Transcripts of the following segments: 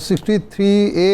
63A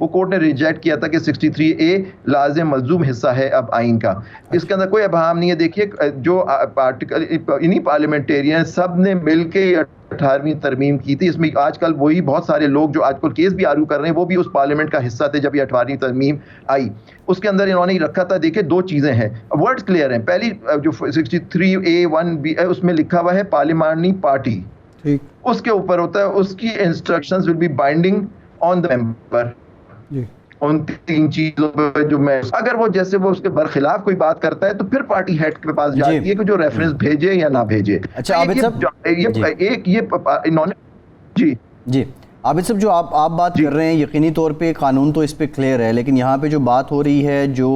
وہ court نے reject کیا تھا کہ 63A لازم ملزوم حصہ ہے اب آئین کا, اس کے اندر کوئی ابہام نہیں ہے. دیکھیے جو آرٹیکل انہی پارلیمنٹیرین سب نے مل کے 18ویں ترمیم کی تھی, اس میں آج کل وہی بہت سارے لوگ جو آج کل کیس بھی آرگو کر رہے ہیں وہ بھی اس پارلیمنٹ کا حصہ تھے جب یہ 18ویں ترمیم آئی. اس کے اندر انہوں نے رکھا تھا, دیکھیں دو چیزیں ہیں, ورڈز کلیئر ہیں. پہلی جو 63A(1)(b) ہے اس میں لکھا ہوا ہے پارلیمانی پارٹی, اس کے اوپر ہوتا ہے اس کی instructions will be binding on the member. ان تین چیزوں پہ جو میں اگر وہ جیسے وہ اس کے برخلاف کوئی بات کرتا ہے تو پھر پارٹی ہیڈ کے پاس جاتی ہے کہ جو ریفرنس بھیجے یا نہ بھیجے. اچھا عابد صاحب, ایک یہ انہوں نے جی عابد صاحب جو آپ بات کر رہے ہیں یقینی طور پہ قانون تو اس پہ کلیئر ہے, لیکن یہاں پہ جو بات ہو رہی ہے جو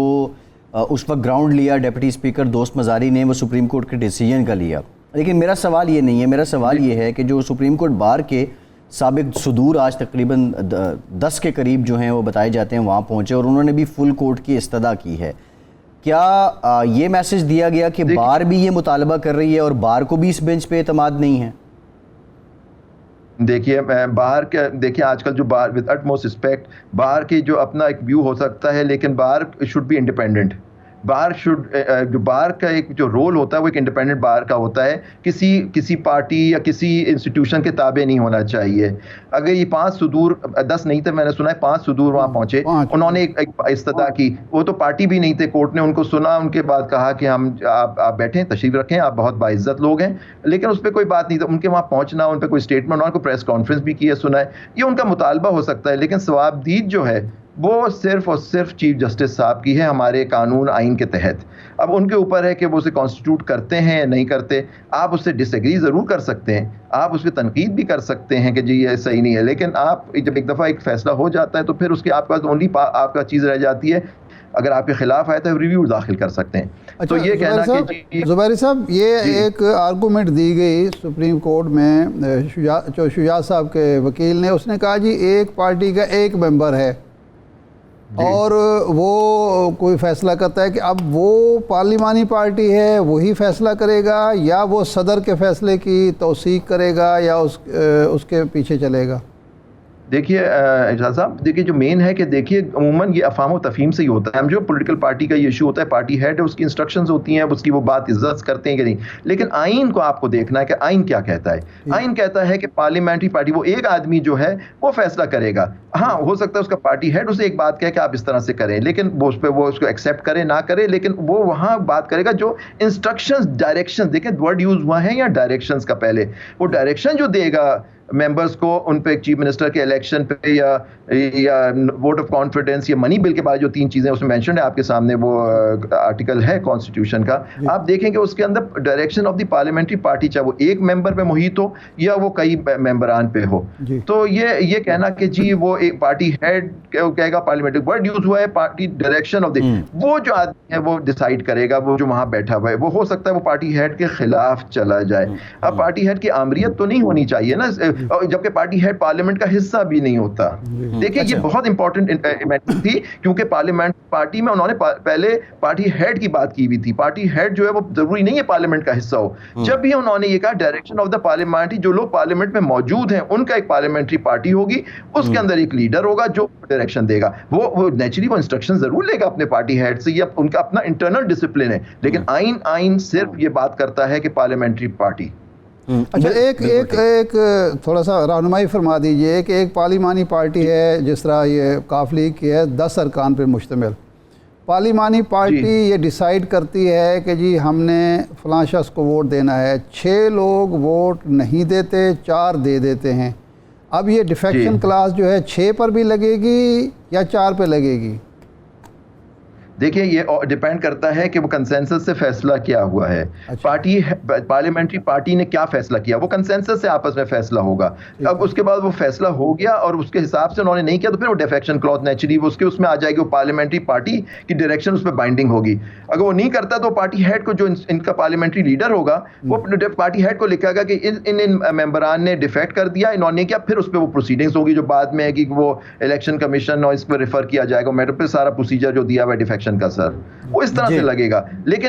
اس وقت گراؤنڈ لیا ڈیپٹی اسپیکر دوست مزاری نے, وہ سپریم کورٹ کے ڈیسیجن کا لیا. لیکن میرا سوال یہ نہیں ہے, میرا سوال یہ ہے کہ جو سپریم کورٹ بار کے سابق صدور آج تقریباً 10 کے قریب جو ہیں وہ بتائے جاتے ہیں وہاں پہنچے اور انہوں نے بھی فل کورٹ کی استدعا کی ہے. کیا یہ میسج دیا گیا کہ بار بھی یہ مطالبہ کر رہی ہے اور بار کو بھی اس بینچ پہ اعتماد نہیں ہے؟ دیکھیے باہر کے دیکھیے آج کل جو بار ود اٹ موسٹ رسپیکٹ باہر کی جو اپنا ایک ویو ہو سکتا ہے, لیکن bar should be independent. Bar should جو بار کا ایک جو رول ہوتا ہے وہ ایک انڈیپینڈنٹ بار کا ہوتا ہے, کسی پارٹی یا کسی انسٹیٹیوشن کے تابع نہیں ہونا چاہیے. اگر یہ 5 صدور 10 نہیں تھے, میں نے سنا ہے 5 صدور وہاں پہنچے, انہوں نے ایک استدعا کی, وہ تو پارٹی بھی نہیں تھے, کورٹ نے ان کو سنا, ان کے بعد کہا کہ ہم آپ بیٹھیں تشریف رکھیں, آپ بہت باعزت لوگ ہیں, لیکن اس پہ کوئی بات نہیں تھا. ان کے وہاں پہنچنا, ان پہ کوئی اسٹیٹمنٹ, انہوں نے کوئی پریس کانفرنس بھی کی ہے, سنا ہے, یہ ان کا مطالبہ ہو سکتا ہے, لیکن ثوابدید جو ہے وہ صرف اور صرف چیف جسٹس صاحب کی ہے ہمارے قانون آئین کے تحت. اب ان کے اوپر ہے کہ وہ اسے کانسٹیٹیوٹ کرتے ہیں یا نہیں کرتے. آپ اس سے ڈس ایگری ضرور کر سکتے ہیں, آپ اس پہ تنقید بھی کر سکتے ہیں کہ جی یہ صحیح نہیں ہے, لیکن آپ جب ایک دفعہ ایک فیصلہ ہو جاتا ہے تو پھر اس کے آپ کا اونلی آپ کا چیز رہ جاتی ہے, اگر آپ کے خلاف آئے تو ریویو داخل کر سکتے ہیں. تو یہ کہنا کہ زبیری صاحب یہ ایک آرگومنٹ دی گئی سپریم کورٹ میں شجاع صاحب کے وکیل نے, اس نے کہا جی ایک پارٹی کا ایک ممبر ہے اور وہ کوئی فیصلہ کرتا ہے کہ اب وہ پارلیمانی پارٹی ہے وہی فیصلہ کرے گا یا وہ صدر کے فیصلے کی توثیق کرے گا یا اس کے پیچھے چلے گا. دیکھیے اعجاز صاحب, دیکھیے جو مین ہے کہ دیکھیے عموماً یہ افہام و تفہیم سے ہی ہوتا ہے. ہم جو پولیٹیکل پارٹی کا یہ ایشو ہوتا ہے, پارٹی ہیڈ ہے, اس کی انسٹرکشنز ہوتی ہیں, اس کی وہ بات عزت کرتے ہیں کہ نہیں, لیکن آئین کو آپ کو دیکھنا ہے کہ آئین کیا کہتا ہے. آئین کہتا ہے کہ پارلیمنٹری پارٹی وہ ایک آدمی جو ہے وہ فیصلہ کرے گا. ہاں ہو سکتا ہے اس کا پارٹی ہیڈ اسے ایک بات کہے کہ آپ اس طرح سے کریں, لیکن وہ اس پہ وہ اس کو ایکسیپٹ کرے نہ کرے, لیکن وہ وہاں بات کرے گا جو انسٹرکشنز ڈائریکشن, دیکھیں ورڈ یوز ہوا ہے یا ڈائریکشنز کا, پہلے وہ ڈائریکشن جو دے گا ممبرز کو ان پہ چیف منسٹر کے الیکشن پہ یا ووٹ آف کانفیڈنس یا منی بل کے بعد جو 3 چیزیں اس میں مینشنڈ ہے آپ کے سامنے, وہ آرٹیکل ہے کانسٹیٹیوشن کا, آپ دیکھیں کہ اس کے اندر direction of the parliamentary party, چاہے وہ ایک ممبر پہ محیط ہو یا وہ کئی ممبران پہ ہو. تو یہ کہنا کہ جی وہ ایک پارٹی ہیڈ کہے گا, پارلیمنٹری ورڈ یوز ہوا ہے پارٹی ڈائریکشن آف دی, وہ جو آدمی ہے وہ ڈیسائیڈ کرے گا, وہ جو وہاں بیٹھا ہوا ہے, وہ ہو سکتا ہے وہ پارٹی ہیڈ کے خلاف چلا جائے. اب پارٹی ہیڈ کی آمریت تو نہیں ہونی چاہیے نا, جبکہ پارٹی ہیڈ پارلیمنٹ کا حصہ بھی نہیں ہوتا. دیکھیں یہ بہت امپورٹنٹ میٹر تھی, کیونکہ پارلیمنٹ پارٹی میں انہوں نے پہلے پارٹی ہیڈ کی بات کی ہوئی تھی. پارٹی ہیڈ جو ہے وہ ضروری نہیں ہے پارلیمنٹ کا حصہ ہو. جب بھی انہوں نے یہ کہا ڈائریکشن آف دا پارلیمنٹری, جو لوگ پارلیمنٹ میں موجود ہیں ان کا ایک پارلیمنٹری پارٹی ہوگی, اس کے اندر ایک لیڈر ہوگا جو ڈائریکشن دے گا. وہ نیچرلی وہ انسٹرکشن ضرور لے گا اپنے پارٹی ہیڈ سے, یہ ان کا اپنا انٹرنل ڈسپلن ہے, لیکن آئین صرف یہ بات کرتا ہے کہ پارلیمنٹری پارٹی. اچھا ایک تھوڑا سا رہنمائی فرما دیجئے کہ ایک پارلیمانی پارٹی ہے جس طرح یہ کاف لیگ کی ہے 10 ارکان پر مشتمل. پارلیمانی پارٹی یہ ڈیسائیڈ کرتی ہے کہ جی ہم نے فلاں شخص کو ووٹ دینا ہے, 6 لوگ ووٹ نہیں دیتے, 4 دے دیتے ہیں. اب یہ ڈیفیکشن کلاس جو ہے 6 پر بھی لگے گی یا 4 پہ لگے گی؟ دیکھیں یہ ڈیپینڈ کرتا ہے کہ وہ کنسنسس سے فیصلہ کیا ہوا ہے. پارلیمنٹری پارٹی نے کیا فیصلہ کیا, وہ کنسنسس سے آپس میں فیصلہ ہوگا. اب اس کے بعد وہ فیصلہ ہو گیا اور اس کے حساب سے انہوں نے نہیں کیا تو پھر وہ ڈیفیکشن کلوز نیچرلی اس میں آ جائے گی, وہ پارلیمنٹری پارٹی کی ڈائریکشن اس میں بائنڈنگ ہوگی. اگر وہ نہیں کرتا تو پارٹی ہیڈ کو, جو ان کا پارلیمنٹری لیڈر ہوگا, وہ پارٹی ہیڈ کو لکھے گا کہ ان ممبران نے ڈیفیکٹ کر دیا, انہوں نے کیا, پھر اس پہ وہ پروسیڈنگز ہوگی جو بعد میں ہے کہ وہ الیکشن کمیشن اور اس پہ ریفر کیا جائے گا, میٹر پہ سارا پروسیجر جو دیا ہوا ہے ڈیفیکشن کا سر, وہ اس طرح سے لگے گا. لیکن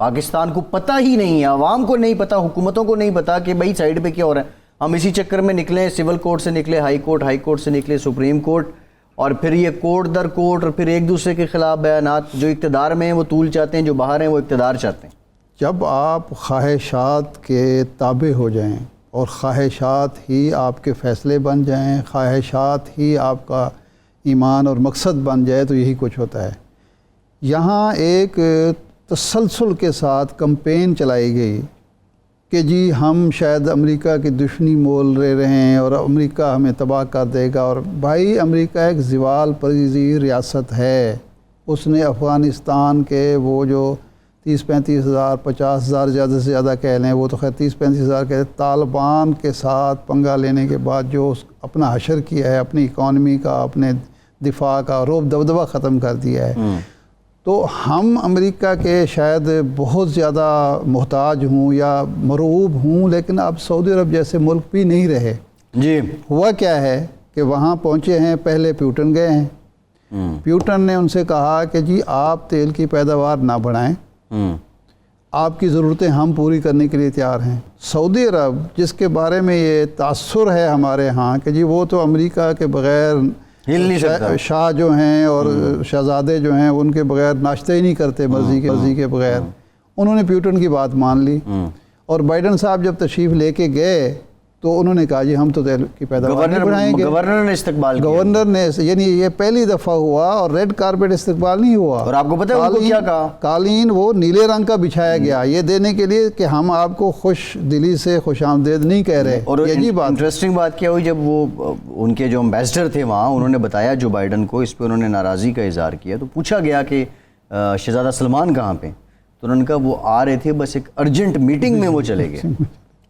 پاکستان کو پتہ ہی نہیں ہے, عوام کو نہیں پتہ, حکومتوں کو نہیں پتہ کہ بھائی سائیڈ پہ کیا ہو رہا ہے. ہم اسی چکر میں نکلے, سول کورٹ سے نکلے ہائی کورٹ سے نکلے سپریم کورٹ, اور پھر یہ کورٹ در کورٹ, اور پھر ایک دوسرے کے خلاف بیانات. جو اقتدار میں ہیں وہ طول چاہتے ہیں, جو باہر ہیں وہ اقتدار چاہتے ہیں. جب آپ خواہشات کے تابع ہو جائیں اور خواہشات ہی آپ کے فیصلے بن جائیں, خواہشات ہی آپ کا ایمان اور مقصد بن جائے, تو یہی کچھ ہوتا ہے. یہاں ایک تسلسل کے ساتھ کمپین چلائی گئی کہ جی ہم شاید امریکہ کی دشمنی مول رہے ہیں اور امریکہ ہمیں تباہ کر دے گا. اور بھائی امریکہ ایک زوال پذیر ریاست ہے. اس نے افغانستان کے وہ جو 30-35 ہزار 50 ہزار زیادہ سے زیادہ کہہ لیں, وہ تو خیر 30-35 ہزار کہہ لیں, طالبان کے ساتھ پنگا لینے کے بعد جو اپنا حشر کیا ہے, اپنی اکانومی کا, اپنے دفاع کا رعب دبدبہ ختم کر دیا ہے. تو ہم امریکہ کے شاید بہت زیادہ محتاج ہوں یا مرعوب ہوں, لیکن اب سعودی عرب جیسے ملک بھی نہیں رہے. جی ہوا کیا ہے کہ وہاں پہنچے ہیں, پہلے پیوٹن گئے ہیں. پیوٹن نے ان سے کہا کہ جی آپ تیل کی پیداوار نہ بڑھائیں, آپ کی ضرورتیں ہم پوری کرنے کے لیے تیار ہیں. سعودی عرب جس کے بارے میں یہ تاثر ہے ہمارے ہاں کہ جی وہ تو امریکہ کے بغیر ہل نہیں سکتا, شاہ جو ہیں اور شہزادے جو ہیں ان کے بغیر ناشتہ ہی نہیں کرتے, مرضی کے بغیر. انہوں نے پیوٹن کی بات مان لی, اور بائیڈن صاحب جب تشریف لے کے گئے تو انہوں نے کہا جی ہم تو تیل کی پیداوار نہیں بڑھائیں گے. گورنر نے استقبال کیا, گورنر نے, یعنی یہ پہلی دفعہ ہوا, اور ریڈ کارپیٹ استقبال نہیں ہوا. اور آپ کو پتہ ہے ان کو کیا کہا, قالین وہ نیلے رنگ کا بچھایا گیا, یہ دینے کے لیے کہ ہم آپ کو خوش دلی سے خوش آمدید نہیں کہہ رہے. اور انٹرسٹنگ بات کیا ہوئی, جب وہ ان کے جو امبیسڈر تھے وہاں, انہوں نے بتایا جو بائیڈن کو, اس پہ انہوں نے ناراضی کا اظہار کیا. تو پوچھا گیا کہ شہزادہ سلمان کہاں پہ, تو انہوں نے کہا وہ آ رہے تھے, بس ایک ارجنٹ میٹنگ میں وہ چلے گئے.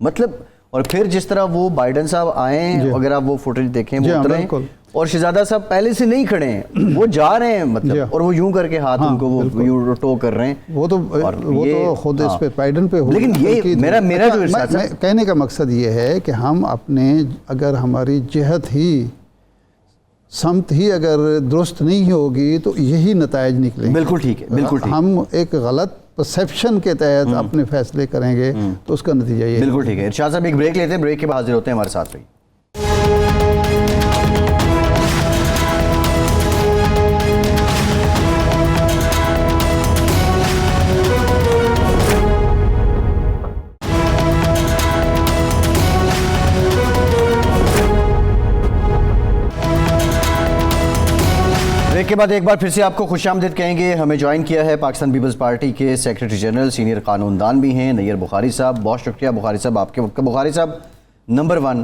مطلب, اور پھر جس طرح وہ بائیڈن صاحب آئے, اگر آپ وہ فوٹیج دیکھیں وہ اترے, اور شہزادہ صاحب پہلے سے نہیں کھڑے ہیں, وہ جا رہے ہیں مطلب, اور وہ یوں کر کے ہاتھ ان کو وہ یوں ٹو کر رہے ہیں. وہ تو خود اس پہ بائیڈن پہ ہو. لیکن یہ میرا جو کہنے کا مقصد یہ ہے کہ ہم اپنے, اگر ہماری جہت ہی سمت ہی اگر درست نہیں ہوگی تو یہی نتائج نکلیں. بالکل ٹھیک ہے, بالکل ٹھیک. ہم ایک غلط پرسیپشن کے تحت اپنے فیصلے کریں گے تو اس کا نتیجہ یہ. بالکل ٹھیک ہے. ارشاد صاحب ایک بریک لیتے ہیں, بریک کے بعد حاضر ہوتے ہیں, ہمارے ساتھ رہیے. بریک کے بعد ایک بار پھر سے آپ کو خوش آمدید کہیں گے. ہمیں جوائن کیا ہے پاکستان پیپلز پارٹی کے سیکریٹری جنرل, سینئر قانون دان بھی ہیں, نیر بخاری صاحب. بہت شکریہ بخاری صاحب آپ کے وقت کا. بخاری صاحب, نمبر 1,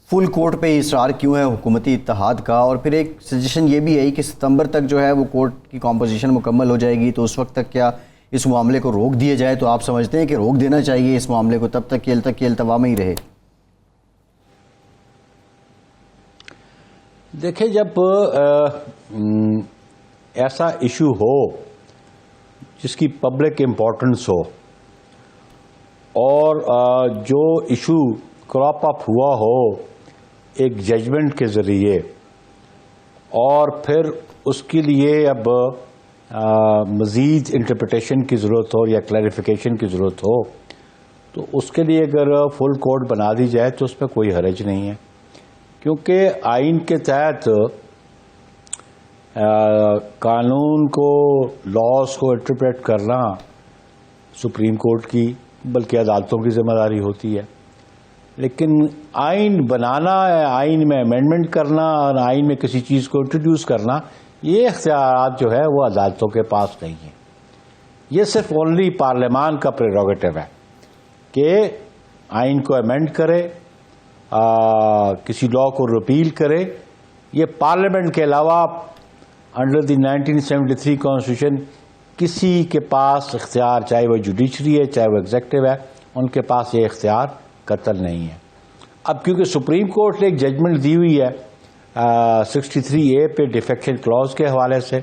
فل کورٹ پہ اصرار کیوں ہے حکومتی اتحاد کا؟ اور پھر ایک سجیشن یہ بھی ہے کہ ستمبر تک جو ہے وہ کورٹ کی کمپوزیشن مکمل ہو جائے گی, تو اس وقت تک کیا اس معاملے کو روک دیا جائے؟ تو آپ سمجھتے ہیں کہ روک دینا چاہیے اس معاملے کو, تب تک کہ التوا میں ہی رہے؟ دیکھیں, جب ایسا ایشو ہو جس کی پبلک امپورٹنس ہو, اور جو ایشو کراپ اپ ہوا ہو ایک ججمنٹ کے ذریعے, اور پھر اس کے لیے اب مزید انٹرپریٹیشن کی ضرورت ہو یا کلیریفیکیشن کی ضرورت ہو, تو اس کے لیے اگر فل کورٹ بنا دی جائے تو اس پہ کوئی حرج نہیں ہے. کیونکہ آئین کے تحت قانون کو, لاز کو انٹرپریٹ کرنا سپریم کورٹ کی بلکہ عدالتوں کی ذمہ داری ہوتی ہے. لیکن آئین بنانا, آئین میں امینڈمنٹ کرنا اور آئین میں کسی چیز کو انٹروڈیوس کرنا, یہ اختیارات جو ہے وہ عدالتوں کے پاس نہیں ہیں. یہ صرف اونلی پارلیمان کا پریروگیٹو ہے کہ آئین کو امینڈ کرے, کسی لا کو رپیل کرے. یہ پارلیمنٹ کے علاوہ انڈر دی 1973 کانسٹیٹیوشن کسی کے پاس اختیار, چاہے وہ جوڈیشری ہے چاہے وہ ایگزیکٹو ہے, ان کے پاس یہ اختیار قطعاً نہیں ہے. اب کیونکہ سپریم کورٹ نے ایک ججمنٹ دی ہوئی ہے 63A پہ ڈیفیکشن کلاز کے حوالے سے,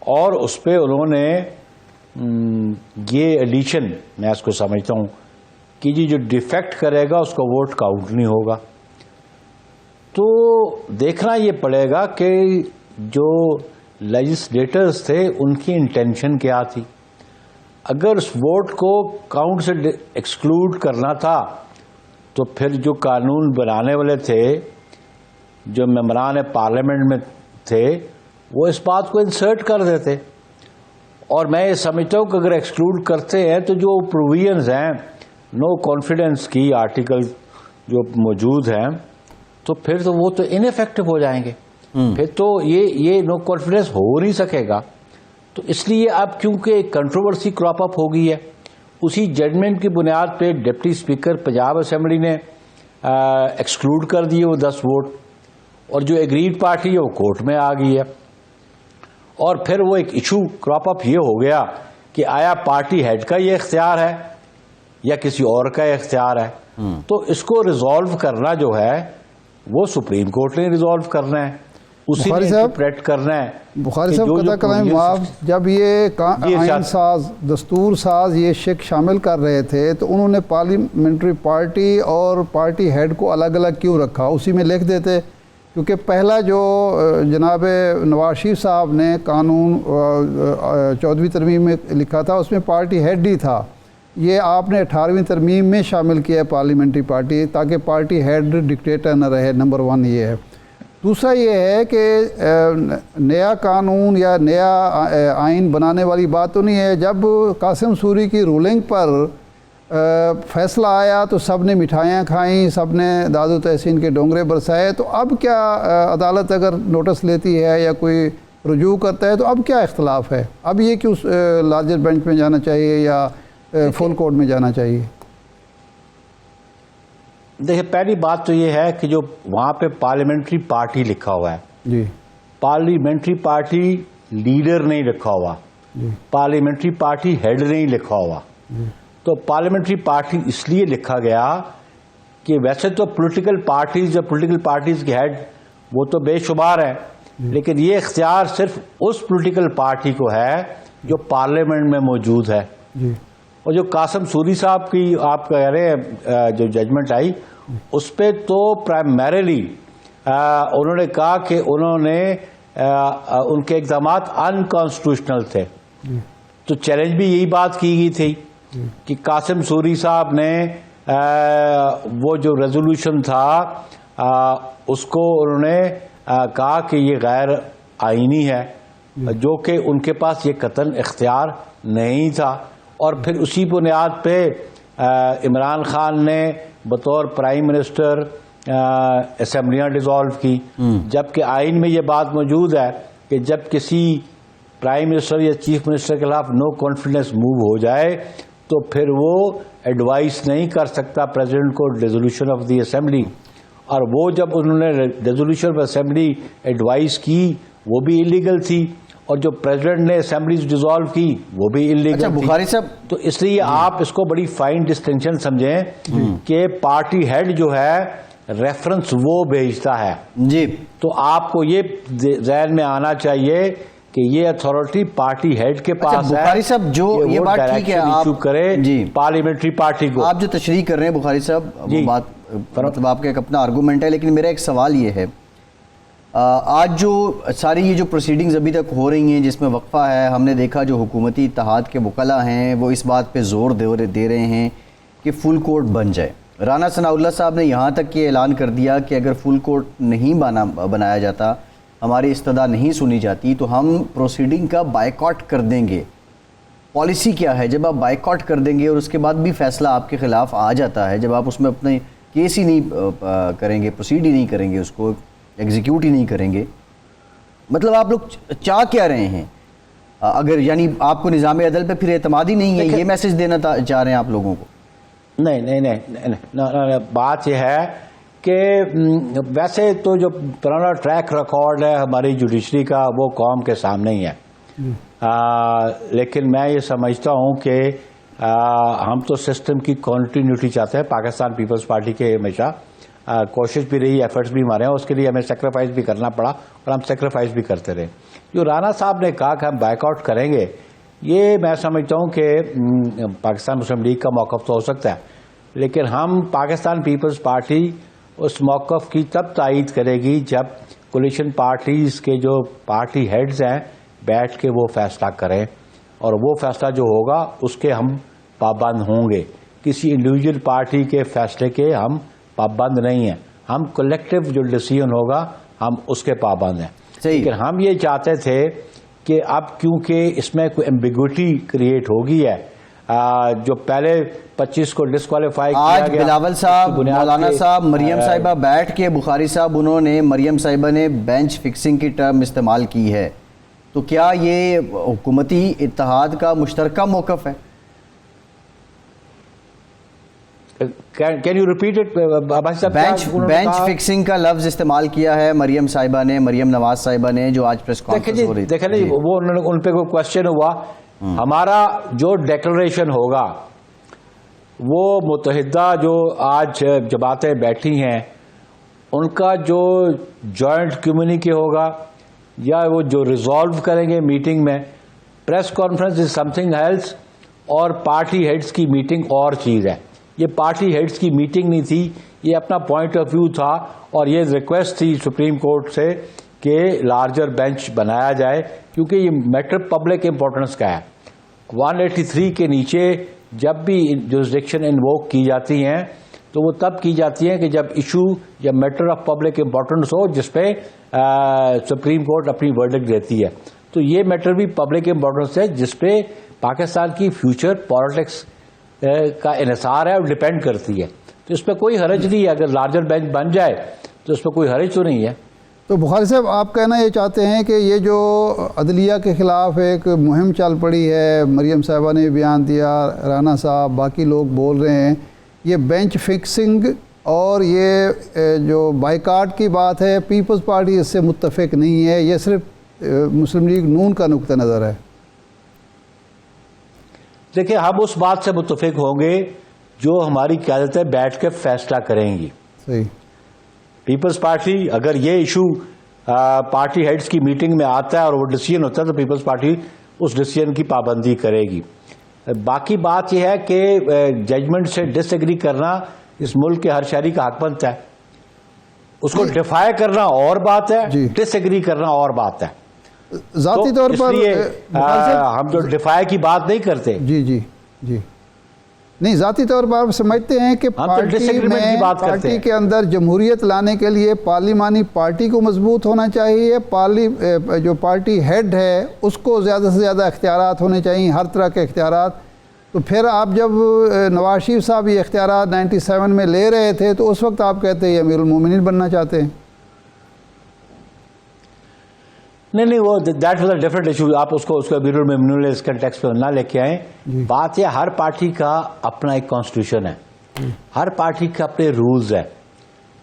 اور اس پہ انہوں نے یہ ایڈیشن, میں اس کو سمجھتا ہوں کہ جی جو ڈیفیکٹ کرے گا اس کا ووٹ کاؤنٹ نہیں ہوگا. تو دیکھنا یہ پڑے گا کہ جو لیجسلیٹرز تھے ان کی انٹینشن کیا تھی. اگر اس ووٹ کو کاؤنٹ سے ایکسکلوڈ کرنا تھا تو پھر جو قانون بنانے والے تھے، جو ممبران پارلیمنٹ میں تھے، وہ اس بات کو انسرٹ کر دیتے. اور میں یہ سمجھتا ہوں کہ اگر ایکسکلوڈ کرتے ہیں تو جو پروویژنز ہیں نو کانفیڈنس کی آرٹیکل جو موجود ہیں، تو پھر تو وہ تو ان افیکٹو ہو جائیں گے. پھر تو یہ نو کانفیڈنس ہو نہیں سکے گا. تو اس لیے اب کیونکہ ایک کنٹروورسی کراپ اپ ہو گئی ہے، اسی ججمنٹ کی بنیاد پہ ڈپٹی اسپیکر پنجاب اسمبلی نے ایکسکلوڈ کر دیے وہ 10 ووٹ، اور جو ایگریڈ پارٹی ہے وہ کورٹ میں آ گئی ہے. اور پھر وہ ایک ایشو کراپ اپ یہ ہو گیا کہ آیا پارٹی ہیڈ کا یہ اختیار ہے یا کسی اور کا اختیار ہے. تو اس کو ریزالو کرنا جو ہے وہ سپریم کورٹ نے ریزالو کرنا ہے، اسی نے انٹرپریٹ کرنا ہے. بخاری صاحب قطع کلام معاف، جب یہ آئین ساز دستور ساز یہ شک شامل کر رہے تھے تو انہوں نے پارلیمنٹری پارٹی اور پارٹی ہیڈ کو الگ الگ کیوں رکھا؟ اسی میں لکھ دیتے. کیونکہ پہلا جو جناب نواز شریف صاحب نے قانون 14ویں ترمیم میں لکھا تھا اس میں پارٹی ہیڈ ہی تھا. یہ آپ نے 18ویں ترمیم میں شامل کیا ہے پارلیمنٹری پارٹی، تاکہ پارٹی ہیڈ ڈکٹیٹر نہ رہے. نمبر 1 یہ ہے. دوسرا یہ ہے کہ نیا قانون یا نیا آئین بنانے والی بات تو نہیں ہے. جب قاسم سوری کی رولنگ پر فیصلہ آیا تو سب نے مٹھائیاں کھائیں، سب نے داد و تحسین کے ڈونگرے برسائے. تو اب کیا عدالت اگر نوٹس لیتی ہے یا کوئی رجوع کرتا ہے تو اب کیا اختلاف ہے؟ اب یہ کیوں لارجر بینچ میں جانا چاہیے یا فل کورٹ میں جانا چاہیے؟ دیکھیں، پہلی بات تو یہ ہے کہ جو وہاں پہ پارلیمنٹری پارٹی لکھا ہوا ہے، جی، پارلیمنٹری پارٹی لیڈر نہیں لکھا ہوا، پارلیمنٹری پارٹی ہیڈ نہیں لکھا ہوا. تو پارلیمنٹری پارٹی اس لیے لکھا گیا کہ ویسے تو پولیٹیکل پارٹیز یا پولیٹیکل پارٹیز کے ہیڈ وہ تو بے شمار ہیں، لیکن یہ اختیار صرف اس پولیٹیکل پارٹی کو ہے جو پارلیمنٹ میں موجود ہے. اور جو قاسم سوری صاحب کی آپ کہہ رہے ہیں جو ججمنٹ آئی، اس پہ تو پرائمریلی انہوں نے کہا کہ انہوں نے ان کے اقدامات انکانسٹیٹیوشنل تھے. تو چیلنج بھی یہی بات کی گئی تھی کہ قاسم سوری صاحب نے وہ جو ریزولوشن تھا اس کو انہوں نے کہا کہ یہ غیر آئینی ہے، جو کہ ان کے پاس یہ قطعاً اختیار نہیں تھا. اور پھر اسی بنیاد پہ عمران خان نے بطور پرائم منسٹر اسمبلیاں ڈیزالو کی، جبکہ آئین میں یہ بات موجود ہے کہ جب کسی پرائم منسٹر یا چیف منسٹر کے خلاف نو کانفیڈنس موو ہو جائے تو پھر وہ ایڈوائز نہیں کر سکتا پریزیڈنٹ کو ریزولوشن آف دی اسمبلی. اور وہ جب انہوں نے ریزولوشن آف اسمبلی ایڈوائز کی وہ بھی انلیگل تھی، اور جو پریزیڈنٹ نے اسمبلیز ڈیزالو کی وہ بھی انلیگل تھی. بخاری صاحب، تو اس لیے آپ اس کو بڑی فائن ڈسٹنکشن سمجھیں کہ پارٹی ہیڈ جو ہے ریفرنس وہ بھیجتا ہے. جی، تو آپ کو یہ ذہن میں آنا چاہیے کہ یہ اتھارٹی پارٹی ہیڈ کے پاس ہے. بخاری صاحب جو یہ بات ٹھیک ہے آپ کرے پارلیمنٹری پارٹی کو، آپ جو تشریح کر رہے ہیں بخاری صاحب، وہ بات مطلب آپ کا ایک اپنا آرگومنٹ ہے، لیکن میرا ایک سوال یہ ہے، آج جو ساری یہ جو پروسیڈنگز ابھی تک ہو رہی ہیں جس میں وقفہ ہے، ہم نے دیکھا جو حکومتی اتحاد کے وکلاء ہیں وہ اس بات پہ زور دے رہے ہیں کہ فل کورٹ بن جائے. رانا ثناء اللہ صاحب نے یہاں تک یہ اعلان کر دیا کہ اگر فل کورٹ نہیں بنایا جاتا، ہماری استدعا نہیں سنی جاتی تو ہم پروسیڈنگ کا بائیکاٹ کر دیں گے. پالیسی کیا ہے جب آپ بائیکاٹ کر دیں گے اور اس کے بعد بھی فیصلہ آپ کے خلاف آ جاتا ہے، جب آپ اس میں اپنے کیس ہی نہیں کریں گے، پروسیڈ ہی نہیں کریں گے، اس کو ایگزیکیوٹ ہی نہیں کریں گے، مطلب آپ لوگ چاہ کیا رہے ہیں؟ اگر یعنی آپ کو نظام عدل پہ پھر اعتماد ہی نہیں ہے، یہ میسج دینا چاہ رہے ہیں آپ لوگوں کو؟ نہیں، بات یہ ہے کہ ویسے تو جو پرانا ٹریک ریکارڈ ہے ہماری جوڈیشری کا وہ قوم کے سامنے ہی ہے، لیکن میں یہ سمجھتا ہوں کہ ہم تو سسٹم کی کنٹینیوٹی چاہتے ہیں. پاکستان پیپلز پارٹی کے ہمیشہ کوشش بھی رہی، ایفرٹس بھی ہمارے ہیں، اس کے لیے ہمیں سیکریفائز بھی کرنا پڑا اور ہم سیکریفائز بھی کرتے رہے. جو رانا صاحب نے کہا کہ ہم بائیک آؤٹ کریں گے، یہ میں سمجھتا ہوں کہ پاکستان مسلم لیگ کا موقف تو ہو سکتا ہے، لیکن ہم پاکستان پیپلز پارٹی اس موقف کی تب تائید کرے گی جب کولیشن پارٹیز کے جو پارٹی ہیڈز ہیں بیٹھ کے وہ فیصلہ کریں. اور وہ فیصلہ جو ہوگا اس کے ہم پابند ہوں گے. کسی انڈیویجول پارٹی کے فیصلے کے ہم پابند نہیں ہیں. ہم کلیکٹو جو ڈیسیژن ہوگا ہم اس کے پابند ہیں. لیکن ہم یہ چاہتے تھے کہ اب کیونکہ اس میں کوئی ایمبیگوٹی کریٹ ہو گئی ہے, جو پہلے 25 کو ڈسکوالیفائی کیا گیا. آج بلاول صاحب, مولانا صاحب, مریم صاحبہ بیٹھ کے بخاری صاحب انہوں نے, مریم صاحبہ نے بینچ فکسنگ کی ٹرم استعمال کی ہے, تو کیا یہ حکومتی اتحاد کا مشترکہ موقف ہے؟ Can you repeat it bench fixing کا لفظ استعمال کیا ہے مریم صاحبہ نے, مریم نواز صاحبہ نے, جو آج پریس کانفرنس ہو رہی تھی. دیکھیں وہ ان پہ کوئی کوشچن ہوا. ہمارا جو ڈیکلریشن ہوگا وہ متحدہ جو آج جماعتیں بیٹھی ہیں ان کا جو جوائنٹ کمیونیکے ہوگا یا وہ جو ریزالو کریں گے میٹنگ میں. پریس کانفرنس از سم تھنگ ایلس اور پارٹی ہیڈز کی میٹنگ اور چیز ہے. یہ پارٹی ہیڈز کی میٹنگ نہیں تھی, یہ اپنا پوائنٹ آف ویو تھا اور یہ ریکویسٹ تھی سپریم کورٹ سے کہ لارجر بینچ بنایا جائے, کیونکہ یہ میٹر پبلک امپورٹنس کا ہے. 183 کے نیچے جب بھی جورسڈکشن انووک کی جاتی ہیں تو وہ تب کی جاتی ہیں کہ جب ایشو یا میٹر آف پبلک امپورٹنس ہو جس پہ سپریم کورٹ اپنی ورڈکٹ دیتی ہے. تو یہ میٹر بھی پبلک امپورٹنس ہے جس پہ پاکستان کی فیوچر پالیٹکس کا انحصار ہے اور ڈپینڈ کرتی ہے. تو اس پہ کوئی حرج نہیں ہے, اگر لارجر بینچ بن جائے تو اس پہ کوئی حرج تو نہیں ہے. تو بخاری صاحب آپ کہنا یہ چاہتے ہیں کہ یہ جو عدلیہ کے خلاف ایک مہم چل پڑی ہے, مریم صاحبہ نے بیان دیا, رانا صاحب, باقی لوگ بول رہے ہیں, یہ بینچ فکسنگ اور یہ جو بائیکاٹ کی بات ہے, پیپلز پارٹی اس سے متفق نہیں ہے, یہ صرف مسلم لیگ نون کا نقطہ نظر ہے؟ دیکھیں ہم اس بات سے متفق ہوں گے جو ہماری قیادتیں بیٹھ کے فیصلہ کریں گی. صحیح. پیپلز پارٹی اگر یہ ایشو پارٹی ہیڈز کی میٹنگ میں آتا ہے اور وہ ڈیسیژن ہوتا ہے تو پیپلز پارٹی اس ڈیسیژن کی پابندی کرے گی. باقی بات یہ ہے کہ ججمنٹ سے ڈس ایگری کرنا اس ملک کے ہر شہری کا حق بنتا ہے. اس کو ڈیفائی کرنا اور بات ہے, ڈس ایگری کرنا اور بات ہے. ذاتی طور پر ہم جو ڈیفائی کی بات نہیں کرتے. جی نہیں, ذاتی طور پر آپ سمجھتے ہیں کہ پارٹی کے اندر جمہوریت لانے کے لیے پارلیمانی پارٹی کو مضبوط ہونا چاہیے, جو پارٹی ہیڈ ہے اس کو زیادہ سے زیادہ اختیارات ہونے چاہیے, ہر طرح کے اختیارات. تو پھر آپ جب نواز شریف صاحب یہ اختیارات 97 میں لے رہے تھے تو اس وقت آپ کہتے ہیں امیر المومنین بننا چاہتے ہیں. نہیں وہ that was a different issue. آپ اس کو امیر المومنین اس کنٹیکسٹ پہ نہ لے کے آئیں. بات یہ ہر پارٹی کا اپنا ایک کانسٹیٹیوشن ہے, ہر پارٹی کے اپنے رولز ہیں,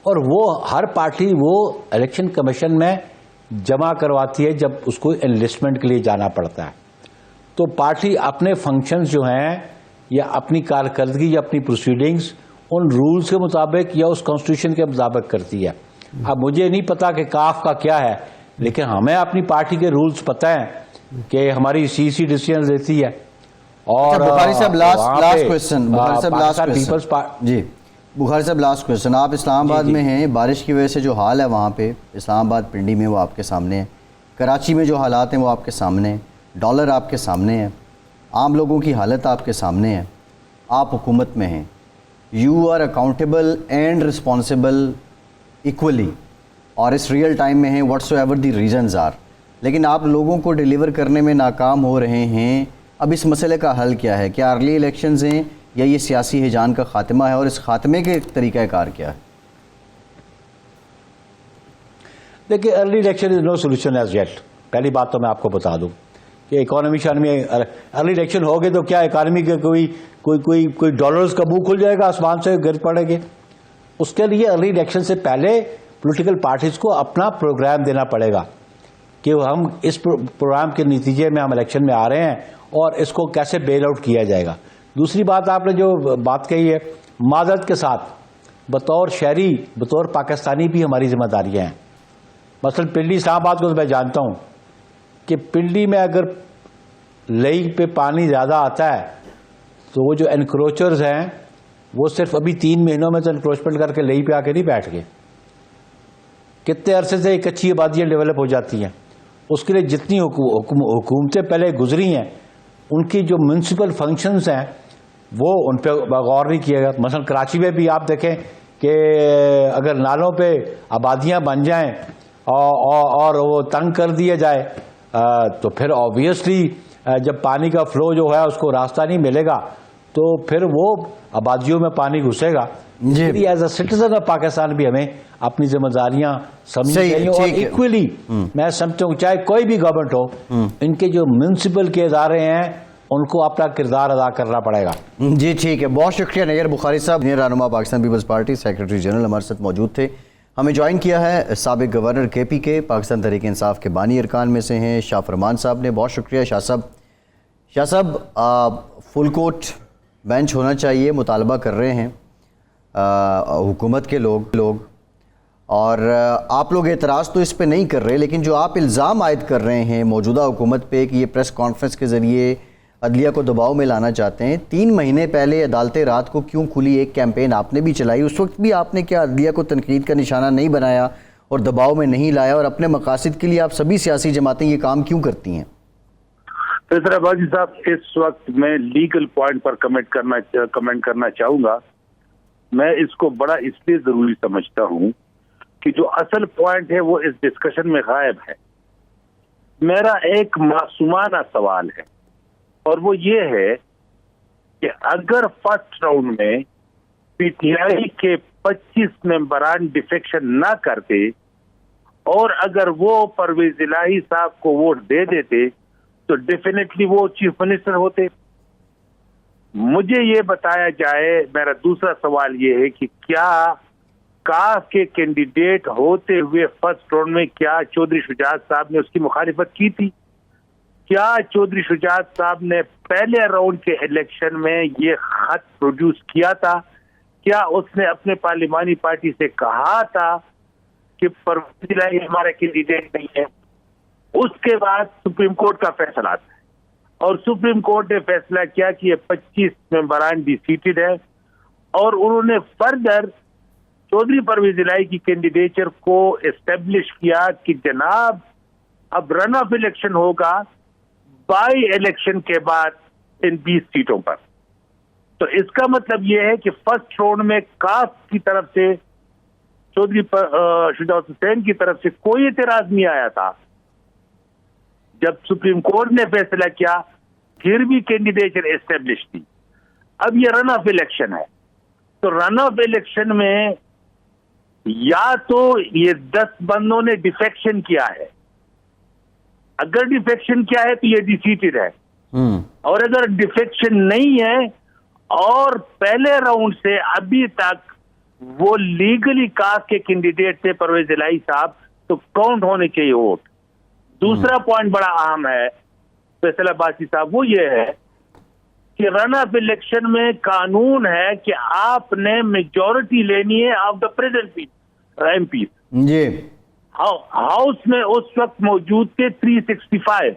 اور وہ ہر پارٹی وہ الیکشن کمیشن میں جمع کرواتی ہے جب اس کو انلسٹمنٹ کے لیے جانا پڑتا ہے. تو پارٹی اپنے فنکشنز جو ہیں یا اپنی کارکردگی یا اپنی پروسیڈنگز ان رولز کے مطابق یا اس کانسٹیٹیوشن کے مطابق کرتی ہے. اب مجھے نہیں پتا کہ کاف کا کیا ہے, لیکن ہمیں اپنی پارٹی کے رولز پتہ ہیں کہ ہماری سی ڈیسیژن دیتی ہے. اور بخاری صاحب لاسٹ کوسچن, جی بخاری صاحب لاسٹ کوسچن. آپ اسلام آباد میں ہیں, بارش کی وجہ سے جو حال ہے وہاں پہ اسلام آباد پنڈی میں وہ آپ کے سامنے ہے, کراچی میں جو حالات ہیں وہ آپ کے سامنے ہیں, ڈالر آپ کے سامنے ہے, عام لوگوں کی حالت آپ کے سامنے ہے. آپ حکومت میں ہیں, you are accountable and responsible equally, اور اس ریئل ٹائم میں ہیں whatsoever the reasons are, لیکن آپ لوگوں کو ڈیلیور کرنے میں ناکام ہو رہے ہیں. اب اس مسئلے کا حل کیا ہے؟ کیا ارلی الیکشنز ہیں یا یہ سیاسی ہیجان کا خاتمہ ہے, اور اس خاتمے کے طریقہ کار کیا ہے؟ دیکھیے ارلی الیکشن از نو سولوشن ایز یٹ. پہلی بات تو میں آپ کو بتا دوں کہ اکانومی میں ارلی الیکشن ہوگے تو کیا اکانومی کے کوئی ڈالرز کا منہ کھل جائے گا, آسمان سے گر پڑے گے؟ اس کے لیے ارلی الیکشن سے پہلے پولیٹیکل پارٹیز کو اپنا پروگرام دینا پڑے گا کہ ہم اس پروگرام کے نتیجے میں ہم الیکشن میں آ رہے ہیں اور اس کو کیسے بیل آؤٹ کیا جائے گا. دوسری بات آپ نے جو بات کہی ہے, معذرت کے ساتھ بطور شہری بطور پاکستانی بھی ہماری ذمہ داریاں ہیں. مثلا پنڈی اسلام آباد کو تو میں جانتا ہوں کہ پنڈی میں اگر لئی پہ پانی زیادہ آتا ہے تو وہ جو انکروچرز ہیں وہ صرف ابھی 3 مہینوں میں تو انکروچمنٹ کر کے لئی پہ آ کے نہیں بیٹھ گئے. کتنے عرصے سے ایک اچھی آبادیاں ڈیولپ ہو جاتی ہیں. اس کے لیے جتنی حکومتیں پہلے گزری ہیں ان کی جو میونسپل فنکشنز ہیں وہ ان پہ غور نہیں کیا گیا. مثلا کراچی میں بھی آپ دیکھیں کہ اگر نالوں پہ آبادیاں بن جائیں اور وہ تنگ کر دیا جائے تو پھر آبویسلی جب پانی کا فلو جو ہے اس کو راستہ نہیں ملے گا تو پھر وہ آبادیوں میں پانی گھسے گا. جی as a citizen of Pakistan بھی ہمیں اپنی ذمہ داریاں سمجھنی چاہیے, اور ایکولی میں سمجھتا ہوں چاہے کوئی بھی گورنمنٹ ہو, ان کے جو میونسپل کے ادارے ہیں ان کو اپنا کردار ادا کرنا پڑے گا. جی ٹھیک ہے, بہت شکریہ نیگر بخاری صاحب, رہنما پاکستان پیپلز پارٹی, سیکرٹری جنرل ہمارے ساتھ موجود تھے. ہمیں جوائن کیا ہے سابق گورنر کے پی کے, پاکستان تحریک انصاف کے بانی ارکان میں سے ہیں شاہ فرمان صاحب نے. بہت شکریہ شاہ صاحب. شاہ صاحب, فل کورٹ بینچ ہونا چاہیے, مطالبہ کر رہے ہیں حکومت کے لوگ, اور آپ لوگ اعتراض تو اس پہ نہیں کر رہے, لیکن جو آپ الزام عائد کر رہے ہیں موجودہ حکومت پہ کہ یہ پریس کانفرنس کے ذریعے عدلیہ کو دباؤ میں لانا چاہتے ہیں. 3 مہینے پہلے عدالتیں رات کو کیوں کھلی, ایک کیمپین آپ نے بھی چلائی, اس وقت بھی آپ نے کیا عدلیہ کو تنقید کا نشانہ نہیں بنایا اور دباؤ میں نہیں لایا, اور اپنے مقاصد کے لیے آپ سبھی سیاسی جماعتیں یہ کام کیوں کرتی ہیں؟ فیصل عباسی صاحب, اس وقت میں لیگل پوائنٹ پر کمنٹ کرنا چاہوں گا. میں اس کو بڑا اس لیے ضروری سمجھتا ہوں کہ جو اصل پوائنٹ ہے وہ اس ڈسکشن میں غائب ہے. میرا ایک معصومانہ سوال ہے, اور وہ یہ ہے کہ اگر فرسٹ راؤنڈ میں پی ٹی آئی کے 25 ممبران ڈیفیکشن نہ کرتے اور اگر وہ پرویز الہی صاحب کو ووٹ دے دیتے تو ڈیفینیٹلی وہ چیف منسٹر ہوتے. مجھے یہ بتایا جائے, میرا دوسرا سوال یہ ہے کہ کیا کاف کے کینڈیڈیٹ ہوتے ہوئے فرسٹ راؤنڈ میں کیا چودھری شجاعت صاحب نے اس کی مخالفت کی تھی؟ کیا چودھری شجاعت صاحب نے پہلے راؤنڈ کے الیکشن میں یہ خط پروڈیوس کیا تھا؟ کیا اس نے اپنے پارلیمانی پارٹی سے کہا تھا کہ پرویز الہی ہمارا کینڈیڈیٹ نہیں ہے؟ اس کے بعد سپریم کورٹ کا فیصلہ آتا ہے, اور سپریم کورٹ نے فیصلہ کیا کہ یہ 25 ممبران ڈی سیٹڈ ہے, اور انہوں نے فردر چودھری پرویز الہی کی کینڈیڈیچر کو اسٹیبلش کیا کہ جناب اب رن آف الیکشن ہوگا بائی الیکشن کے بعد ان 20 سیٹوں پر. تو اس کا مطلب یہ ہے کہ فرسٹ راؤنڈ میں کاف کی طرف سے چودھری شجاعت حسین کی طرف سے کوئی اعتراض نہیں آیا تھا. جب سپریم کورٹ نے فیصلہ کیا پھر بھی کینڈیڈیچر اسٹیبلش تھی. اب یہ رن آف الیکشن ہے, تو رن آف الیکشن میں یا تو یہ 10 بندوں نے ڈیفیکشن کیا ہے, اگر ڈیفیکشن کیا ہے تو یہ ڈیفیٹڈ ہے, اور اگر ڈیفیکشن نہیں ہے اور پہلے راؤنڈ سے ابھی تک وہ لیگلی کاف کے کینڈیڈیٹ تھے پرویز الہی صاحب, تو کاؤنٹ ہونے چاہیے ووٹ. دوسرا پوائنٹ بڑا اہم ہے فیصل عباسی صاحب, وہ یہ ہے کہ رن آف الیکشن میں قانون ہے کہ آپ نے میجورٹی لینی ہے of the present M P. جی ہاؤس میں اس وقت موجود تھے 365.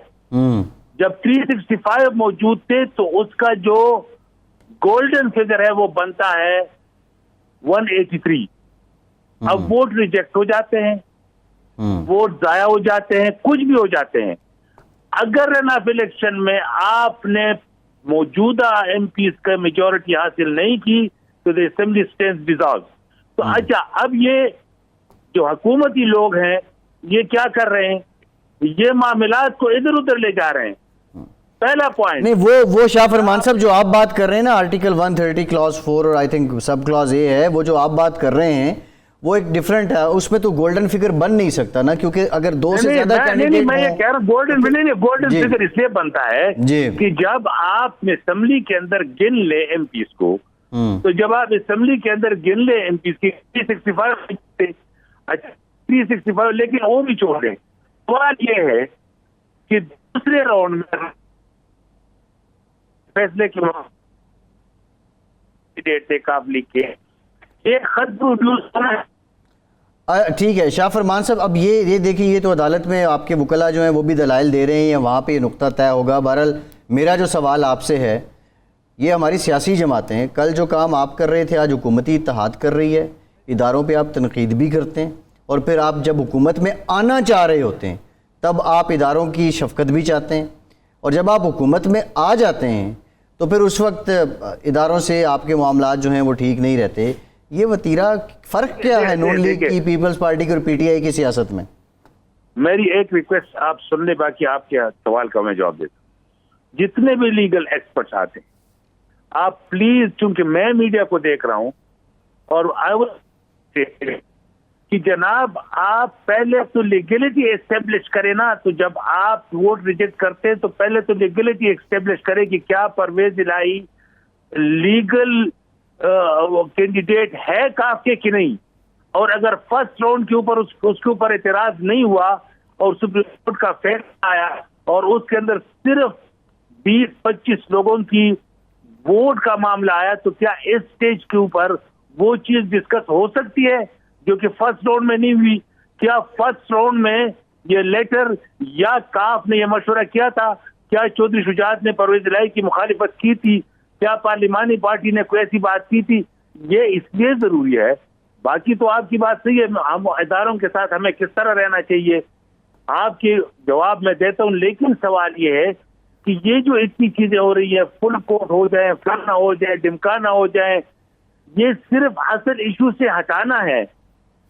جب 365 موجود تھے تو اس کا جو گولڈن فگر ہے وہ بنتا ہے 183. اب ووٹ ریجیکٹ ہو جاتے ہیں, ووٹ ضائع ہو جاتے ہیں, کچھ بھی ہو جاتے ہیں. اگر رن آف الیکشن میں آپ نے موجودہ ایم پیز کا میجورٹی حاصل نہیں کی تو دی اسمبلی اسٹینڈز ڈیزالو. تو اچھا, اب یہ جو حکومتی لوگ ہیں یہ کیا کر رہے ہیں, یہ معاملات کو ادھر ادھر لے جا رہے ہیں. پہلا پوائنٹ نہیں, وہ شاہ فرمان صاحب جو آپ بات کر رہے ہیں نا, آرٹیکل 130 کلاس 4 اور I think sub class A ہے, وہ جو آپ بات کر رہے ہیں وہ ایک ڈیفرنٹ ہے. اس میں تو گولڈن فگر بن نہیں سکتا نا, کیونکہ اگر 2 سے زیادہ کینڈیڈیٹ میں یہ کہہ رہا ہوں گولڈن فگر اس لیے بنتا ہے کہ جب آپ اسمبلی کے اندر گن لے ایم پیز کو, تو جب آپ اسمبلی کے اندر گن لے ایم پیز کی 365, لیکن وہ بھی چھوڑ دیں. سوال یہ ہے کہ دوسرے راؤنڈ میں فیصلے کے ڈیٹ سے قابل کے ایک خط پروڈیوس ہونا ہے. ٹھیک ہے شاہ فرمان صاحب, اب یہ دیکھیں, یہ تو عدالت میں آپ کے وکلا جو ہیں وہ بھی دلائل دے رہے ہیں, وہاں پہ یہ نقطہ طے ہوگا. بہرحال میرا جو سوال آپ سے ہے, یہ ہماری سیاسی جماعتیں ہیں, کل جو کام آپ کر رہے تھے آج حکومتی اتحاد کر رہی ہے, اداروں پہ آپ تنقید بھی کرتے ہیں, اور پھر آپ جب حکومت میں آنا چاہ رہے ہوتے ہیں تب آپ اداروں کی شفقت بھی چاہتے ہیں, اور جب آپ حکومت میں آ جاتے ہیں تو پھر اس وقت اداروں سے آپ کے معاملات جو ہیں وہ ٹھیک نہیں رہتے. یہ وتیرہ فرق کیا ہے نون لیگ کی, پیپلز پارٹی کی اور پی ٹی آئی کی سیاست میں؟ میری ایک ریکویسٹ آپ سن لیں, باقی آپ کے سوال کا میں جواب دیتا ہوں. جتنے بھی لیگل ایکسپرٹس آتے ہیں آپ پلیز, چونکہ میں میڈیا کو دیکھ رہا ہوں اور کہ جناب آپ پہلے تو لیگلٹی اسٹیبلش کریں نا. تو جب آپ ووٹ ریجیکٹ کرتے ہیں تو پہلے تو لیگلٹی اسٹیبلش کریں کہ کیا پرویز الہی لیگل کینڈیڈیٹ ہے کافی کہ نہیں. اور اگر فرسٹ راؤنڈ کے اوپر اس کے اوپر اعتراض نہیں ہوا اور سپریم کورٹ کا فیصلہ آیا اور اس کے اندر صرف 20-25 لوگوں کی ووٹ کا معاملہ آیا, تو کیا اس سٹیج کے اوپر وہ چیز ڈسکس ہو سکتی ہے جو کہ فرسٹ راؤنڈ میں نہیں ہوئی؟ کیا فرسٹ راؤنڈ میں یہ لیٹر یا کاف نے یہ مشورہ کیا تھا؟ کیا چودھری شجاعت نے پرویز الہی کی مخالفت کی تھی؟ کیا پارلیمانی پارٹی نے کوئی ایسی بات کی تھی؟ یہ اس لیے ضروری ہے. باقی تو آپ کی بات صحیح ہے, ہم اداروں کے ساتھ ہمیں کس طرح رہنا چاہیے آپ کے جواب میں دیتا ہوں. لیکن سوال یہ ہے کہ یہ جو اتنی چیزیں ہو رہی ہے, فل کورٹ ہو جائے, فلانا ہو جائے, ڈمکانا ہو جائے, یہ صرف اصل ایشو سے ہٹانا ہے,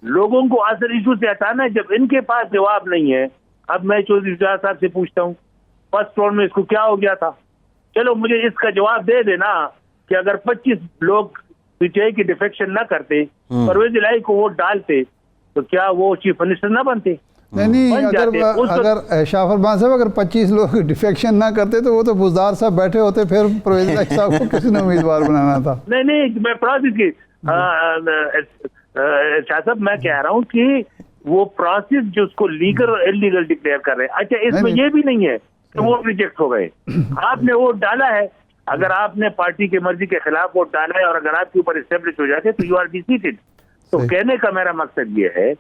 لوگوں کو اصل ایشو سے ہٹانا ہے. جب ان کے پاس جواب نہیں ہے, اب میں چودھری شجاعت صاحب سے پوچھتا ہوں فرسٹ راؤنڈ میں اس کو کیا ہو گیا تھا؟ چلو مجھے اس کا جواب دے دینا کہ اگر 25 لوگ پی ٹی آئی کی ڈیفیکشن نہ کرتے, پرویز الہی کو ووٹ ڈالتے, تو کیا وہ چیف منسٹر نہ بنتے؟ نہیں, اگر شاہ فرمان صاحب اگر 25 لوگ ڈیفیکشن نہ کرتے تو وہ تو بزدار صاحب بیٹھے ہوتے, پھر پرویز الہی صاحب کو کسی نے امیدوار بنانا تھا. نہیں, میں پروسیس کی شاہ صاحب میں کہہ رہا ہوں کہ وہ پروسیس جو اس کو لیگل اور انلیگل ڈکلیئر کر رہے ہیں. اچھا, اس میں یہ بھی نہیں ہے کہ ووٹ ریجیکٹ ہو گئے, آپ نے ووٹ ڈالا ہے, اگر آپ نے پارٹی کی مرضی کے خلاف ووٹ ڈالا ہے اور اگر آپ کے اوپر اسٹیبلش ہو جاتے تو یو آر ڈیسیٹڈ. تو کہنے کا میرا مقصد یہ ہے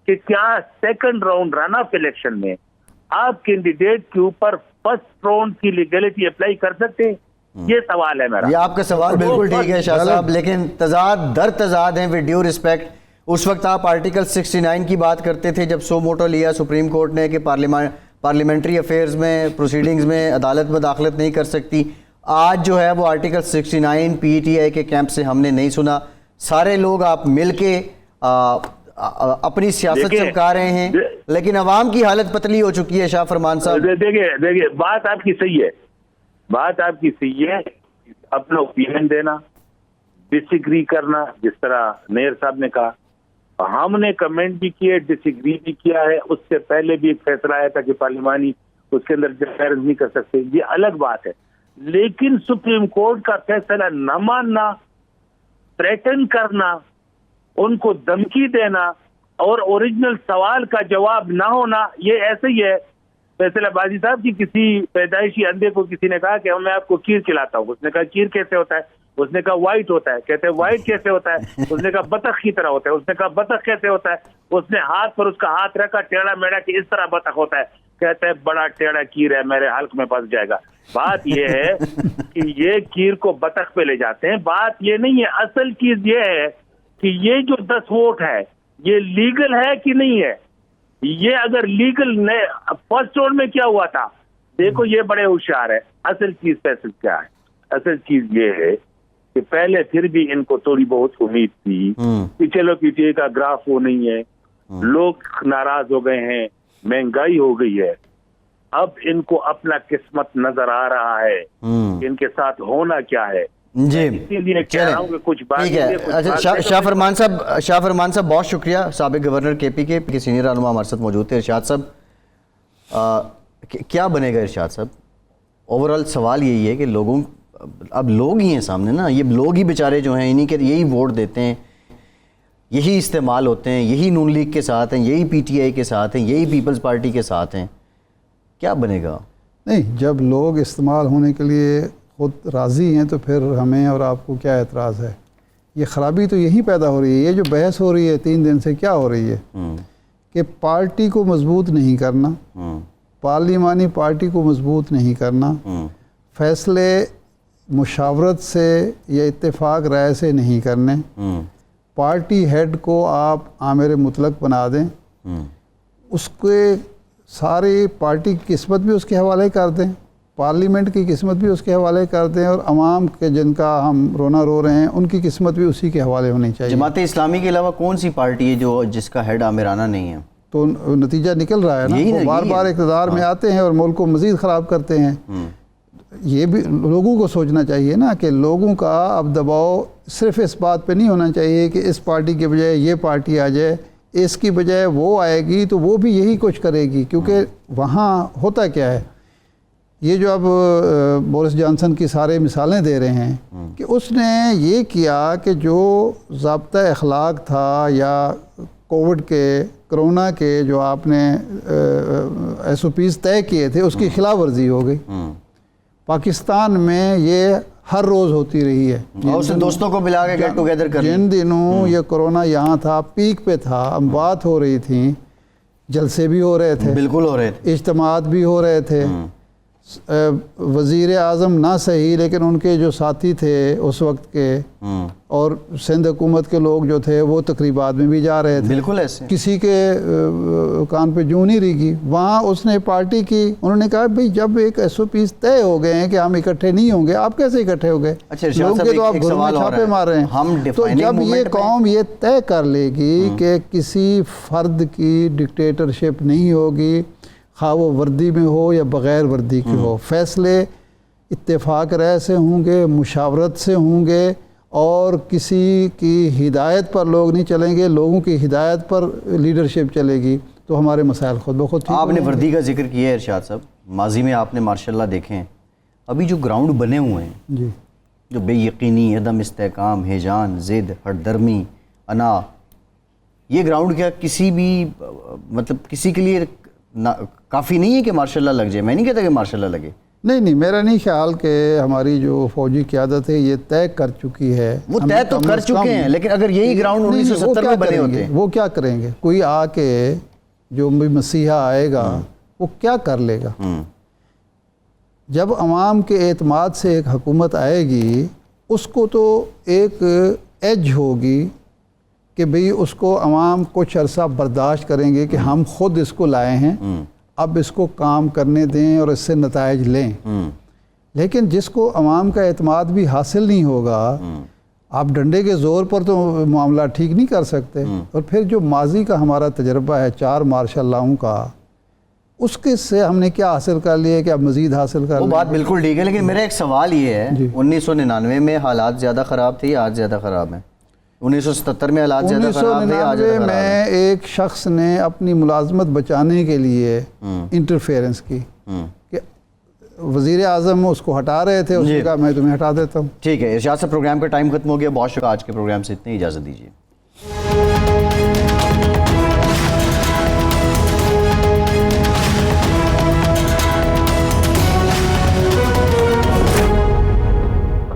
کہ کیا second round run of election میں آپ کینڈیڈیٹ کے اوپر فرسٹ راؤنڈ کی لیگلٹی اپلائی کر سکتے ہیں؟ یہ سوال ہے میرا. یہ آپ کا سوال بالکل ٹھیک ہے شاہ صاحب, لیکن تضاد در تضاد ہیں. ود ڈیو رسپیکٹ, اس وقت آپ آرٹیکل 69 کی بات کرتے تھے جب سو موٹو لیا سپریم کورٹ نے کہ پارلیمنٹری افیئرز میں پروسیڈنگز میں عدالت مداخلت نہیں کر سکتی. آج جو ہے وہ آرٹیکل 69 پی ٹی آئی کے کیمپ سے ہم نے نہیں سنا. سارے لوگ آپ مل کے اپنی سیاست چمکا رہے ہیں, لیکن عوام کی حالت پتلی ہو چکی ہے. شاہ فرمان صاحب دیکھیے بات آپ کی صحیح ہے, بات آپ کی صحیح ہے. اپنا اوپینین دینا, ڈس ایگری کرنا, جس طرح نیر صاحب نے کہا, ہم نے کمنٹ بھی کیے, ڈس ایگری بھی کیا ہے. اس سے پہلے بھی ایک فیصلہ آیا تھا کہ پارلیمانی اس کے اندر انٹرفیئرنس نہیں کر سکتے, یہ الگ بات ہے. لیکن سپریم کورٹ کا فیصلہ نہ ماننا, تھریٹن کرنا, ان کو دھمکی دینا اور اوریجنل سوال کا جواب نہ ہونا, یہ ایسے ہی ہے. فیصل بازی صاحب کی کسی پیدائشی اندھے کو کسی نے کہا کہ میں آپ کو کیر کھلاتا ہوں, اس نے کہا کیر کیسے ہوتا ہے؟ اس نے کہا وائٹ ہوتا ہے. کہتے ہیں وائٹ کیسے ہوتا ہے؟ اس نے کہا بطخ کی طرح ہوتا ہے. اس نے کہا بطخ کیسے ہوتا ہے؟ اس نے ہاتھ پر اس کا ہاتھ رکھا ٹیڑھا میڑا کہ اس طرح بطخ ہوتا ہے. کہتے ہیں بڑا ٹیڑھا کیر ہے, میرے حلق میں پھنس جائے گا. بات یہ ہے کہ یہ کیر کو بطخ پہ لے جاتے ہیں. بات یہ نہیں ہے, اصل چیز یہ ہے کہ یہ جو 10 ووٹ ہے یہ لیگل ہے کہ نہیں ہے. یہ اگر لیگل فرسٹ راؤنڈ میں کیا ہوا تھا, دیکھو یہ بڑے ہوشیار ہے. اصل چیز فیصل کیا ہے؟ اصل چیز یہ ہے کہ پہلے پھر بھی ان کو تھوڑی بہت امید تھی کہ چلو پی ٹی آئی کا گراف وہ نہیں ہے, لوگ ناراض ہو گئے ہیں, مہنگائی ہو گئی ہے. اب ان کو اپنا قسمت نظر آ رہا ہے کہ ان کے ساتھ ہونا کیا ہے. جی اسی لیے کہہ رہا ہوں کہ کچھ بات ٹھیک ہے. اچھا شاہ فرمان صاحب بہت شکریہ. سابق گورنر کے پی کے سینئر رہنما ہمارے ساتھ موجود تھے. ارشاد صاحب کیا بنے گا ارشاد صاحب؟ اوور آل سوال یہی ہے کہ لوگوں, اب لوگ ہی ہیں سامنے نا, یہ لوگ ہی بیچارے جو ہیں انہی کے یہی ووٹ دیتے ہیں, یہی استعمال ہوتے ہیں, یہی نون لیگ کے ساتھ ہیں, یہی پی ٹی آئی کے ساتھ ہیں, یہی پیپلز پارٹی کے ساتھ ہیں. کیا بنے گا؟ نہیں, جب لوگ استعمال ہونے کے لیے خود راضی ہیں تو پھر ہمیں اور آپ کو کیا اعتراض ہے؟ یہ خرابی تو یہی پیدا ہو رہی ہے. یہ جو بحث ہو رہی ہے 3 دن سے, کیا ہو رہی ہے کہ پارٹی کو مضبوط نہیں کرنا, پارلیمانی پارٹی کو مضبوط نہیں کرنا, فیصلے مشاورت سے یا اتفاق رائے سے نہیں کرنے, پارٹی ہیڈ کو آپ آمر مطلق بنا دیں, اس کے ساری پارٹی کی قسمت بھی اس کے حوالے کر دیں, پارلیمنٹ کی قسمت بھی اس کے حوالے کر دیں اور عوام کے جن کا ہم رونا رو رہے ہیں ان کی قسمت بھی اسی کے حوالے ہونی چاہیے. جماعت اسلامی کے علاوہ کون سی پارٹی ہے جس کا ہیڈ عامرانہ نہیں ہے؟ تو نتیجہ نکل رہا ہے نا, وہ بار بار اقتدار میں آتے ہیں اور ملک کو مزید خراب کرتے ہیں. یہ بھی لوگوں کو سوچنا چاہیے نا کہ لوگوں کا اب دباؤ صرف اس بات پہ نہیں ہونا چاہیے کہ اس پارٹی کے بجائے یہ پارٹی آ جائے, اس کی بجائے وہ آئے گی تو وہ بھی یہی کچھ کرے گی. کیونکہ وہاں ہوتا کیا ہے, یہ جو اب بورس جانسن کی سارے مثالیں دے رہے ہیں کہ اس نے یہ کیا کہ جو ضابطہ اخلاق تھا یا کووڈ کے کرونا کے جو آپ نے ایس او پیز طے کیے تھے اس کی خلاف ورزی ہو گئی. پاکستان میں یہ ہر روز ہوتی رہی ہے. اور اسے دوستوں کو ملا کے گیٹ ٹوگیدر کر جن دنوں یہ کرونا یہاں تھا, پیک پہ تھا, اموات ہو رہی تھیں, جلسے بھی ہو رہے تھے, بالکل ہو رہے تھے, اجتماعات بھی ہو رہے تھے. وزیر اعظم نہ صحیح لیکن ان کے جو ساتھی تھے اس وقت کے اور سندھ حکومت کے لوگ جو تھے وہ تقریبات میں بھی جا رہے تھے. بالکل ایسے کسی کے کان پہ جوں نہیں رہی. وہاں اس نے پارٹی کی, انہوں نے کہا بھئی جب ایک ایس او پیز طے ہو گئے ہیں کہ ہم اکٹھے نہیں ہوں گے, آپ کیسے اکٹھے ہو گئے؟ لوگوں کے تو آپ گھروں میں چھاپے مار رہے ہیں. تو جب یہ قوم یہ طے کر لے گی کہ کسی فرد کی ڈکٹیٹرشپ نہیں ہوگی, خواہ وہ وردی میں ہو یا بغیر وردی کے ہو, فیصلے اتفاق رائے سے ہوں گے, مشاورت سے ہوں گے, اور کسی کی ہدایت پر لوگ نہیں چلیں گے, لوگوں کی ہدایت پر لیڈرشپ چلے گی, تو ہمارے مسائل خود بخود ٹھیک. آپ نے وردی کا ذکر کیا ہے ارشاد صاحب, ماضی میں آپ نے ماشاءاللہ دیکھیں ابھی جو گراؤنڈ بنے ہوئے ہیں جی, جو بے یقینی, عدم استحکام, ہیجان, ضد, ہٹ درمی, انا, یہ گراؤنڈ کیا کسی بھی مطلب کسی کے لیے کافی نہیں ہے کہ ماشاءاللہ لگ جائے؟ میں نہیں کہتا کہ ماشاءاللہ لگے. نہیں, میرا نہیں خیال کہ ہماری جو فوجی قیادت ہے یہ طے کر چکی ہے. وہ طے تو کر چکے ہیں, لیکن اگر یہی گراؤنڈ 1970 میں بنے ہوتے ہیں, وہ کیا کریں گے؟ کوئی آ کے جو بھی مسیحا آئے گا وہ کیا کر لے گا؟ جب عوام کے اعتماد سے ایک حکومت آئے گی, اس کو تو ایک ایج ہوگی کہ بھئی اس کو عوام کچھ عرصہ برداشت کریں گے کہ ہم خود اس کو لائے ہیں, اب اس کو کام کرنے دیں اور اس سے نتائج لیں. لیکن جس کو عوام کا اعتماد بھی حاصل نہیں ہوگا, آپ ڈنڈے کے زور پر تو معاملہ ٹھیک نہیں کر سکتے. اور پھر جو ماضی کا ہمارا تجربہ ہے 4 مارشل لاؤں کا, اس کے سے ہم نے کیا حاصل کر لیا کہ اب مزید حاصل کر وہ لیں. بات بالکل ٹھیک ہے, لیکن میرا ایک سوال یہ ہے, 1999 میں حالات زیادہ خراب تھے یا آج زیادہ خراب ہیں؟ 1977 میں حالات زیادہ خراب تھے, آج زیادہ خراب میں ہیں؟ ایک شخص نے اپنی ملازمت بچانے کے لیے انٹرفیئرنس کی کہ وزیر اعظم اس کو ہٹا رہے تھے, اس نے کہا میں تمہیں ہٹا دیتا ہوں. ٹھیک ہے ارشاد صاحب, پروگرام کا ٹائم ختم ہو گیا, بہت شکریہ, آج کے پروگرام سے اتنی اجازت دیجیے.